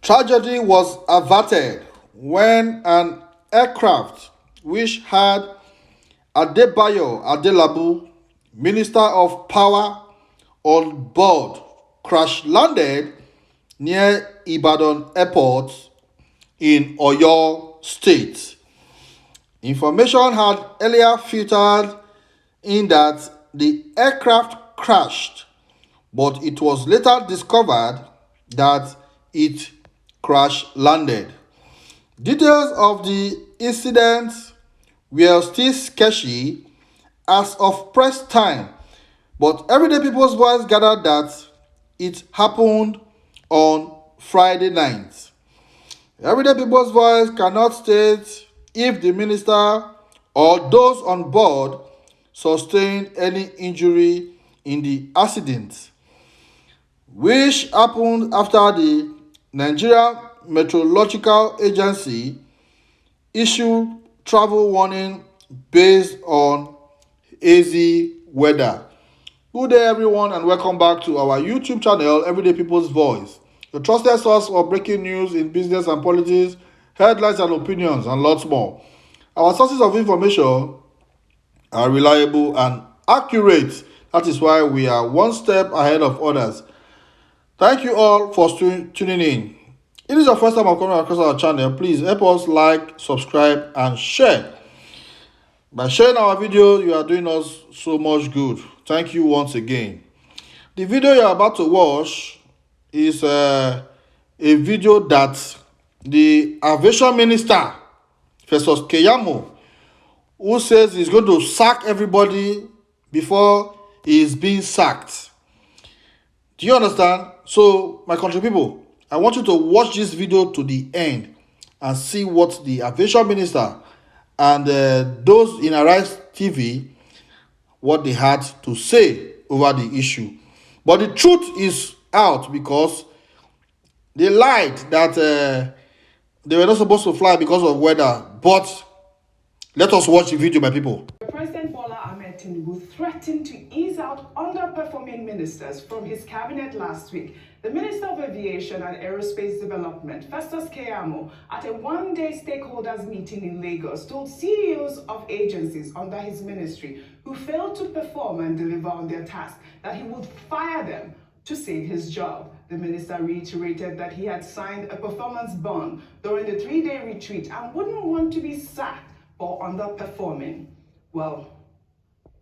Tragedy was averted when an aircraft which had Adebayo Adelabu, Minister of Power, on board crash-landed near Ibadan Airport in Oyo State. Information had earlier filtered in that the aircraft crashed, but it was later discovered that it crash-landed. Details of the incident were still sketchy as of press time, but Everyday People's Voice gathered that it happened on Friday night. Everyday People's Voice cannot state if the minister or those on board sustained any injury in the accident, which happened after the Nigeria Meteorological Agency issued travel warning based on hazy weather. Good day, everyone, and welcome back to our YouTube channel, Everyday People's Voice, the trusted source for breaking news in business and politics, headlines and opinions, and lots more. Our sources of information are reliable and accurate. That is why we are one step ahead of others. Thank you all for tuning in. If it is your first time of coming across our channel, please help us like, subscribe, and share. By sharing our video, you are doing us so much good. Thank you once again. The video you are about to watch is a video that the aviation minister, Festus KEYÄMÖ, who says he's going to sack everybody before he is being sacked. Do you understand? So, my country people, I want you to watch this video to the end and see what the aviation minister and those in Arise TV, what they had to say over the issue. But the truth is out because they lied that they were not supposed to fly because of weather. But let us watch the video, my people. President Bola Ahmed Tinubu threatened to ease out underperforming ministers from his cabinet last week. The Minister of Aviation and Aerospace Development, Festus KEYÄMÖ, at a one-day stakeholders meeting in Lagos, told CEOs of agencies under his ministry who failed to perform and deliver on their tasks that he would fire them to save his job. The minister reiterated that he had signed a performance bond during the three-day retreat and wouldn't want to be sacked for underperforming. Well,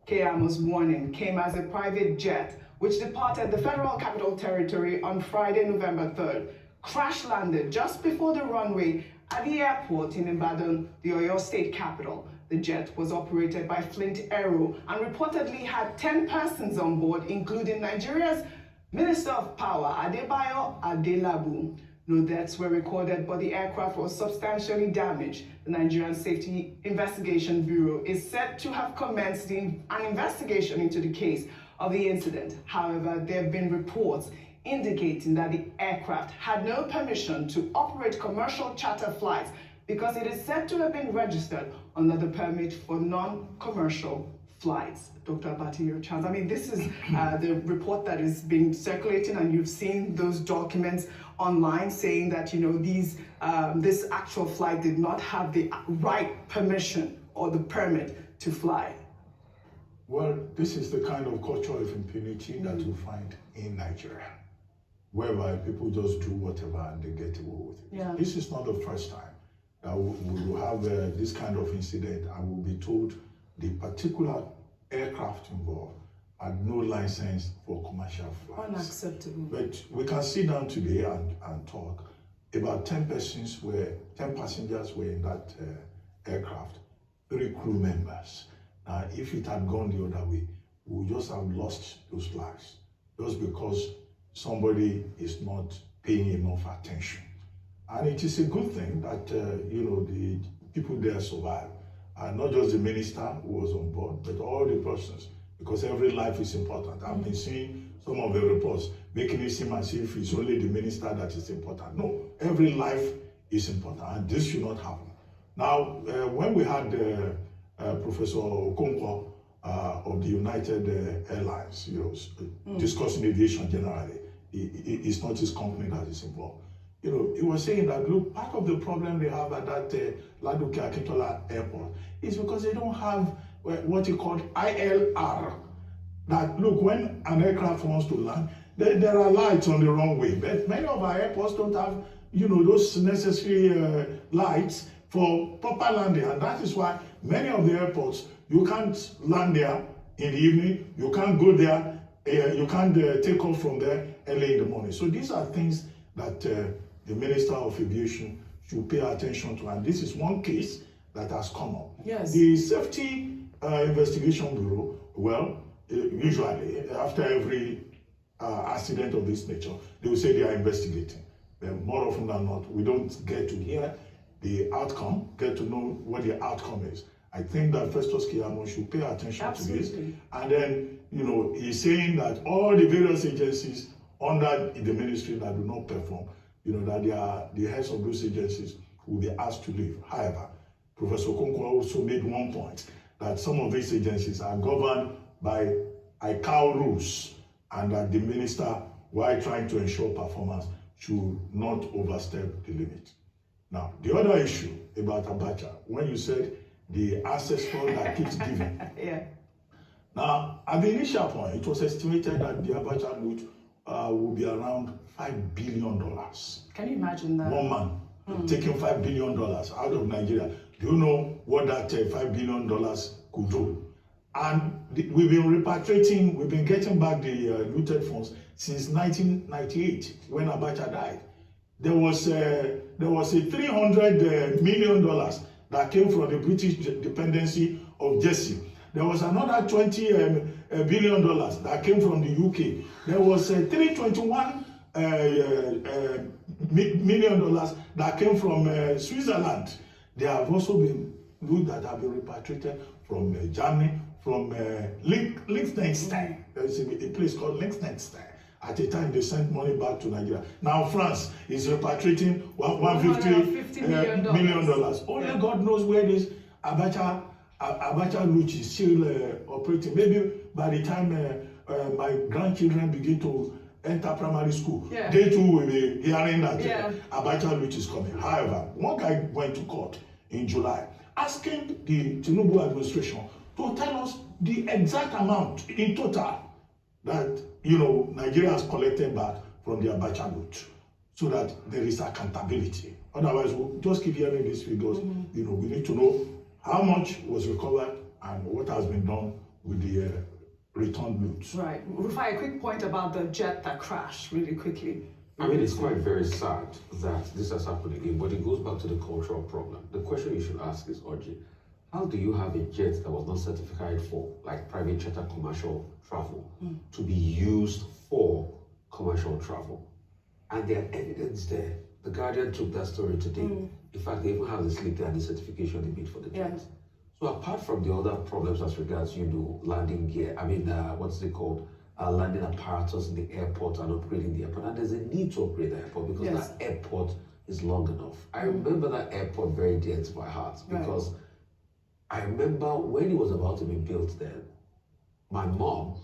KEYÄMÖ's warning came as a private jet which departed the Federal Capital Territory on Friday, November 3rd, crash-landed just before the runway at the airport in Ibadan, the Oyo State capital. The jet was operated by Flint Aero and reportedly had 10 persons on board, including Nigeria's Minister of Power, Adebayo Adelabu. No deaths were recorded, but the aircraft was substantially damaged. The Nigerian Safety Investigation Bureau is said to have commenced an investigation into the case of the incident. However, there have been reports indicating that the aircraft had no permission to operate commercial charter flights because it is said to have been registered under the permit for non-commercial flights. Dr. Abati, your chance. I mean, this is the report that is being circulating, and you've seen those documents online saying that, you know, this actual flight did not have the right permission or the permit to fly. Well, this is the kind of culture of impunity that you find in Nigeria, whereby people just do whatever and they get away with it. Yeah. This is not the first time that we will have this kind of incident and we'll be told the particular aircraft involved had no license for commercial flights. Unacceptable. But we can sit down today and talk. About 10 passengers were in that aircraft, 3 crew members. If it had gone the other way, we would just have lost those lives, just because somebody is not paying enough attention. And it is a good thing that the people there survived, and not just the minister who was on board, but all the persons, because every life is important. I've been seeing some of the reports making it seem as if it's only the minister that is important. No, every life is important, and this should not happen. Now, when we had Professor Okonkwo of the United Airlines, discussing aviation generally, it's not his company that is involved. he was saying that, look, part of the problem they have at that Ladoke Akintola airport is because they don't have what you call ILR. That, look, when an aircraft wants to land, there are lights on the runway, but many of our airports don't have, those necessary lights for proper landing, and that is why many of the airports, you can't land there in the evening, you can't go there, you can't take off from there early in the morning. So these are things that the Minister of Aviation should pay attention to, and this is one case that has come up. Yes. The Safety Investigation Bureau, well, usually after every accident of this nature, they will say they are investigating. But more often than not, we don't get to hear the outcome, get to know what the outcome is. I think that Festus KEYÄMÖ should pay attention to this. And then, he's saying that all the various agencies under the ministry that do not perform, that they are the heads of those agencies will be asked to leave. However, Professor Okonkwo also made one point that some of these agencies are governed by ICAO rules, and that the minister, while trying to ensure performance, should not overstep the limit. Now, the other issue about Abacha, when you said the ancestor that keeps giving. Yeah. Now, at the initial point, it was estimated that the Abacha loot will be around $5 billion. Can you imagine that? One man taking $5 billion out of Nigeria. Do you know what that $5 billion could do? And we've been repatriating, we've been getting back the looted funds since 1998 when Abacha died. There was a $300 million that came from the British dependency of Jersey. There was another $20 billion that came from the UK. There was $321 million that came from Switzerland. There have also been loot that have been repatriated from Germany, from Liechtenstein. There's a place called Liechtenstein. At the time, they sent money back to Nigeria. Now France is repatriating $150 million. Only God knows where this Abacha loot is still operating. Maybe by the time my grandchildren begin to enter primary school, they too will be hearing that Abacha loot is coming. However, one guy went to court in July asking the NÜBU administration to tell us the exact amount in total that Nigeria has collected back from the Abacha loot, so that there is accountability. Otherwise, we'll just keep hearing these figures. We need to know how much was recovered and what has been done with the returned loot. Right. Rufai, a quick point about the jet that crashed, really quickly. I mean, it's quite very sad that this has happened again, but it goes back to the cultural problem. The question you should ask is, Orji, how do you have a jet that was not certified for, like private charter commercial travel, to be used for commercial travel? And there are evidence there. The Guardian took that story today. In fact, they even have the slip there and the certification they made for the jet. So apart from the other problems as regards, landing gear, what's it called? Landing apparatus in the airport and upgrading the airport. And there's a need to upgrade the airport because that airport is long enough. I remember that airport very dear to my heart because I remember when it was about to be built then, my mom,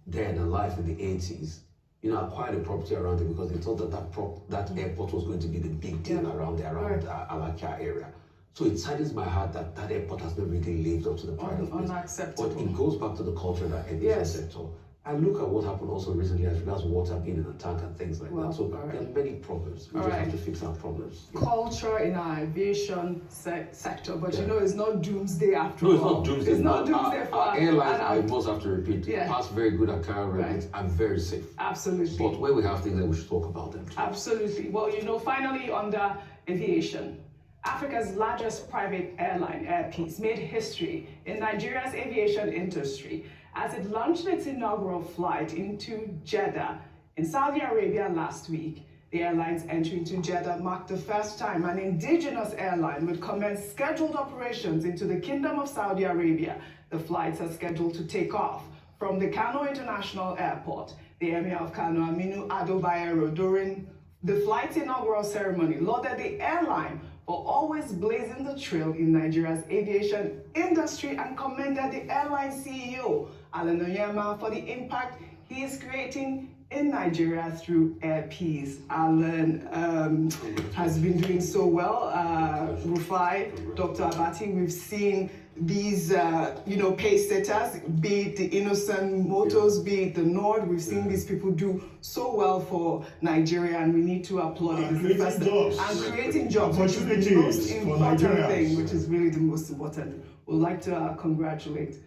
then alive in the 80s, acquired a property around it because they thought that airport was going to be the big deal around Alakia area. So it saddens my heart that that airport has not really lived up to the pride of place. Unacceptable. But it goes back to the culture that aviation sector. And look at what happened also recently as regards water being in a tank and things like that. So there are many problems. We just have to fix our problems. Culture in our aviation sector, but it's not doomsday after all. No, it's not doomsday. It's not doomsday for our airlines, I must have to repeat, pass very good at carrier rates and very safe. Absolutely. But when we have things that we should talk about them too. Absolutely. Well, finally under aviation, Africa's largest private airline, Air Peace, made history in Nigeria's aviation industry as it launched its inaugural flight into Jeddah in Saudi Arabia last week. The airline's entry into Jeddah marked the first time an indigenous airline would commence scheduled operations into the Kingdom of Saudi Arabia. The flights are scheduled to take off from the Kano International Airport. The Emir of Kano, Aminu Ado Bayero, during the flight's inaugural ceremony, lauded the airline for always blazing the trail in Nigeria's aviation industry and commended the airline CEO, Alan Onyema, for the impact he is creating in Nigeria through Air Peace. Alan has been doing so well. Rufai, Dr. Abati, we've seen these, pace setters, be it the Innocent Motors, be it the Nord. We've seen these people do so well for Nigeria, and we need to applaud it. And creating jobs, which is the most important thing, which is really the most important. We'd like to congratulate